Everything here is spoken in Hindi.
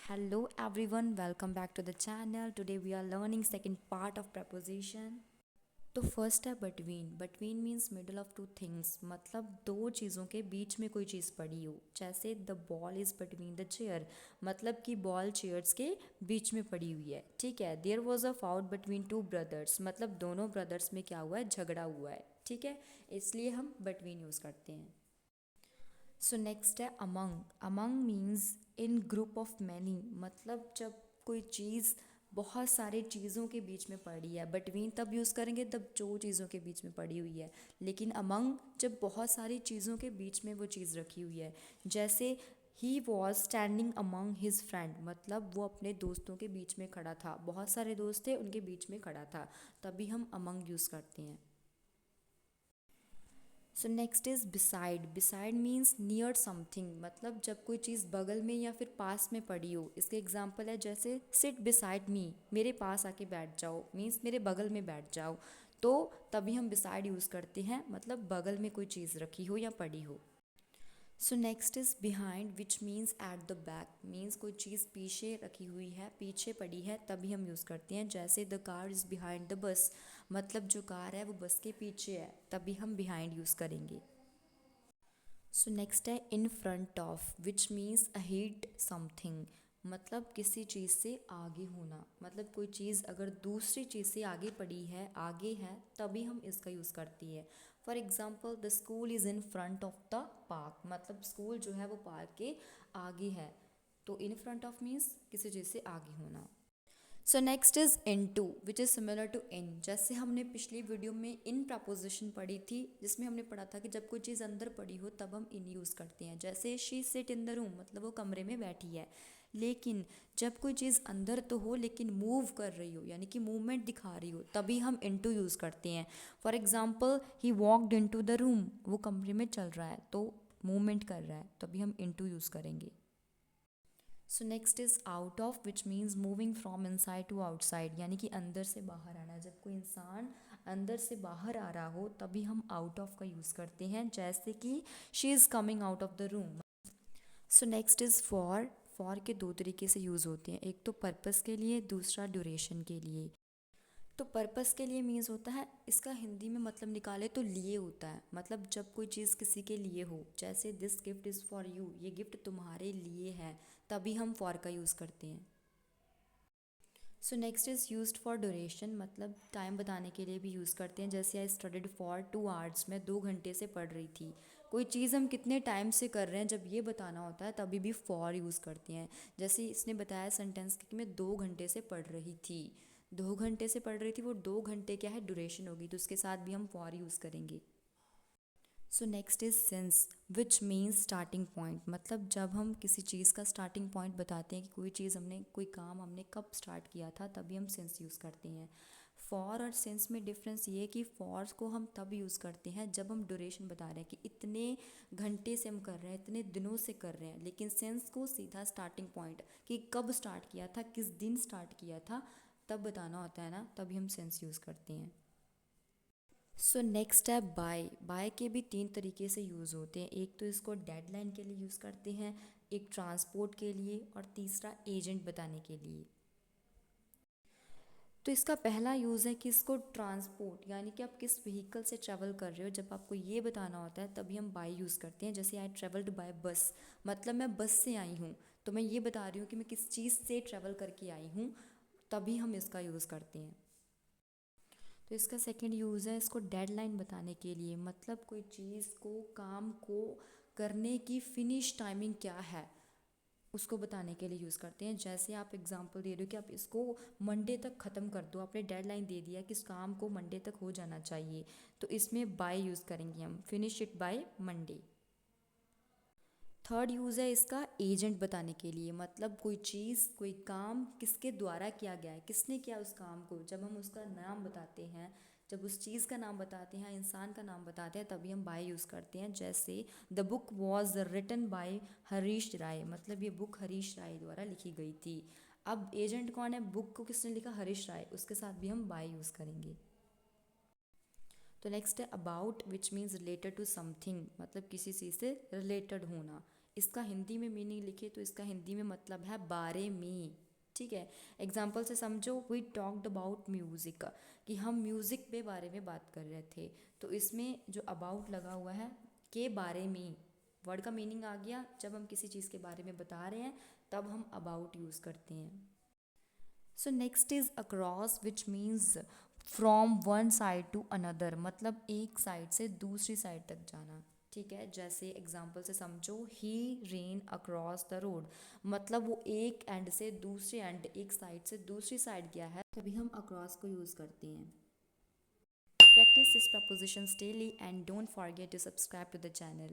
Hello everyone, welcome back to the channel. Today we are learning second part of preposition. तो फर्स्ट है between. Between means middle of two things. मतलब दो चीज़ों के बीच में कोई चीज़ पड़ी हो. जैसे the ball is between the chair. मतलब कि बॉल चेयर्स के बीच में पड़ी हुई है. ठीक है. There was a fight between two brothers. मतलब दोनों ब्रदर्स में क्या हुआ है, झगड़ा हुआ है. ठीक है, इसलिए हम between यूज़ करते हैं. सो नेक्स्ट है among. Among means in group of many. मतलब जब कोई चीज़ बहुत सारे चीज़ों के बीच में पड़ी है. बिटवीन तब यूज़ करेंगे तब जो चीज़ों के बीच में पड़ी हुई है. लेकिन अमंग जब बहुत सारी चीज़ों के बीच में वो चीज़ रखी हुई है. जैसे he was standing among his friend. मतलब वो अपने दोस्तों के बीच में खड़ा था. बहुत सारे दोस्त थे, उनके बीच में खड़ा था. तभी हम अमंग यूज़ करते हैं. So next is beside. Beside means near something. मतलब जब कोई चीज़ बगल में या फिर पास में पड़ी हो. इसके एग्जाम्पल है जैसे सिट बिसाइड मी. मेरे पास आके बैठ जाओ मीन्स मेरे बगल में बैठ जाओ. तो तभी हम बिसाइड यूज़ करते हैं. मतलब बगल में कोई चीज़ रखी हो या पड़ी हो. सो next is behind which means at the back. Means कोई चीज़ पीछे रखी हुई है, पीछे पड़ी है, तभी हम यूज़ करते हैं. जैसे the car is behind the bus. मतलब जो कार है वो बस के पीछे है, तभी हम बिहाइंड यूज़ करेंगे. सो नेक्स्ट है in front of which means ahead something. मतलब किसी चीज़ से आगे होना. मतलब कोई चीज़ अगर दूसरी चीज़ से आगे पड़ी है, आगे है, तभी हम इसका यूज़ करते हैं. For example the school is in front of the park. मतलब स्कूल जो है वो पार्क के आगे है. तो इन फ्रंट ऑफ मीन्स किसी चीज़ से आगे होना. So next is into which is similar to in. जैसे हमने पिछली वीडियो में इन प्रपोजिशन पढ़ी थी, जिसमें हमने पढ़ा था कि जब कोई चीज़ अंदर पड़ी हो तब हम इन यूज़ करते हैं. जैसे she sit in the room. मतलब वो कमरे में बैठी है. लेकिन जब कोई चीज़ अंदर तो हो लेकिन मूव कर रही हो, यानी कि मूवमेंट दिखा रही हो, तभी हम इन टू यूज़ करते हैं. For example he walked into the room. वो कमरे में चल रहा है तो मूवमेंट कर रहा है, तभी हम इन टू यूज़ करेंगे. So next is out of which means moving from inside to outside. यानी कि अंदर से बाहर आना. जब कोई इंसान अंदर से बाहर आ रहा हो तभी हम आउट ऑफ का यूज़ करते हैं. जैसे कि she is coming out of the room. So next is for. For के दो तरीके से यूज़ होते हैं. एक तो पर्पस के लिए, दूसरा ड्यूरेशन के लिए. तो पर्पस के लिए मीन्स होता है, इसका हिंदी में मतलब निकाले तो लिए होता है. मतलब जब कोई चीज़ किसी के लिए हो. जैसे this gift is for you. ये गिफ्ट तुम्हारे लिए है, तभी हम फॉर का यूज़ करते हैं. So next is use for duration. मतलब टाइम बताने के लिए भी यूज़ करते हैं. जैसे आई स्टडीड फॉर 2 आवर्स. मैं 2 घंटे से पढ़ रही थी. कोई चीज़ हम कितने टाइम से कर रहे हैं जब ये बताना होता है तभी भी फॉर यूज़ करते हैं. जैसे इसने बताया सेंटेंस कि मैं 2 घंटे से पढ़ रही थी. 2 घंटे से पढ़ रही थी, वो 2 घंटे क्या है, ड्यूरेशन होगी, तो उसके साथ भी हम फॉर यूज़ करेंगे. So next is since which means starting point. मतलब जब हम किसी चीज़ का स्टार्टिंग पॉइंट बताते हैं कि कोई चीज़ हमने, कोई काम हमने कब स्टार्ट किया था, तभी हम सिंस यूज़ करते हैं. फॉर और सिंस में डिफरेंस ये है कि फॉर को हम तब यूज़ करते हैं जब हम ड्यूरेशन बता रहे हैं कि इतने घंटे से हम कर रहे हैं, इतने दिनों से कर रहे हैं. लेकिन सिंस को सीधा स्टार्टिंग पॉइंट कि कब स्टार्ट किया था, किस दिन स्टार्ट किया था, तब बताना होता है ना, तभी हम सिंस यूज़ करते हैं. सो नेक्स्ट है बाय. बाय के भी 3 तरीके से यूज़ होते हैं. एक तो इसको डेडलाइन के लिए यूज़ करते हैं, एक ट्रांसपोर्ट के लिए, और तीसरा एजेंट बताने के लिए. तो इसका पहला यूज़ है कि इसको ट्रांसपोर्ट, यानी कि आप किस व्हीकल से ट्रैवल कर रहे हो, जब आपको ये बताना होता है तभी हम बाय यूज़ करते हैं. जैसे आई ट्रेवल्ड बाय बस. मतलब मैं बस से आई हूँ, तो मैं ये बता रही हूँ कि मैं किस चीज़ से ट्रैवल करके आई हूँ, तभी हम इसका यूज़ करते हैं. तो इसका सेकंड यूज़ है इसको डेडलाइन बताने के लिए. मतलब कोई चीज़ को, काम को करने की फिनिश टाइमिंग क्या है, उसको बताने के लिए यूज़ करते हैं. जैसे आप एग्जांपल दे रहे हो कि आप इसको मंडे तक ख़त्म कर दो. आपने डेडलाइन दे दिया कि इस काम को मंडे तक हो जाना चाहिए, तो इसमें बाय यूज़ करेंगे हम, finish it by Monday. Third use है इसका एजेंट बताने के लिए. मतलब कोई चीज़, कोई काम किसके द्वारा किया गया है, किसने किया उस काम को, जब हम उसका नाम बताते हैं, जब उस चीज़ का नाम बताते हैं, इंसान का नाम बताते हैं, तभी हम बाय यूज़ करते हैं. जैसे the book was written by Harish Rai. मतलब ये बुक हरीश राय द्वारा लिखी गई थी. अब एजेंट कौन है, बुक को किसने लिखा, हरीश राय, उसके साथ भी हम बाय यूज़ करेंगे. तो नेक्स्ट है about which means related to something. मतलब किसी चीज़ से रिलेटेड होना. इसका हिंदी में मीनिंग लिखे तो इसका हिंदी में मतलब है बारे में, ठीक है। एग्जाम्पल से समझो, वी टॉक्ड अबाउट म्यूज़िक, कि हम म्यूज़िक के बारे में बात कर रहे थे, तो इसमें जो अबाउट लगा हुआ है के बारे में, वर्ड का मीनिंग आ गया। जब हम किसी चीज़ के बारे में बता रहे हैं तब हम अबाउट यूज़ करते हैं। So next is across, which means from one side to another, मतलब एक साइड से दूसरी साइड तक जाना, ठीक है। जैसे एग्जाम्पल से समझो, ही रेन अक्रॉस द रोड, मतलब वो एक एंड से दूसरे एंड, एक साइड से दूसरी साइड गया है, तभी हम अक्रॉस को यूज़ करते हैं। Practice these prepositions daily and don't forget to subscribe to the channel.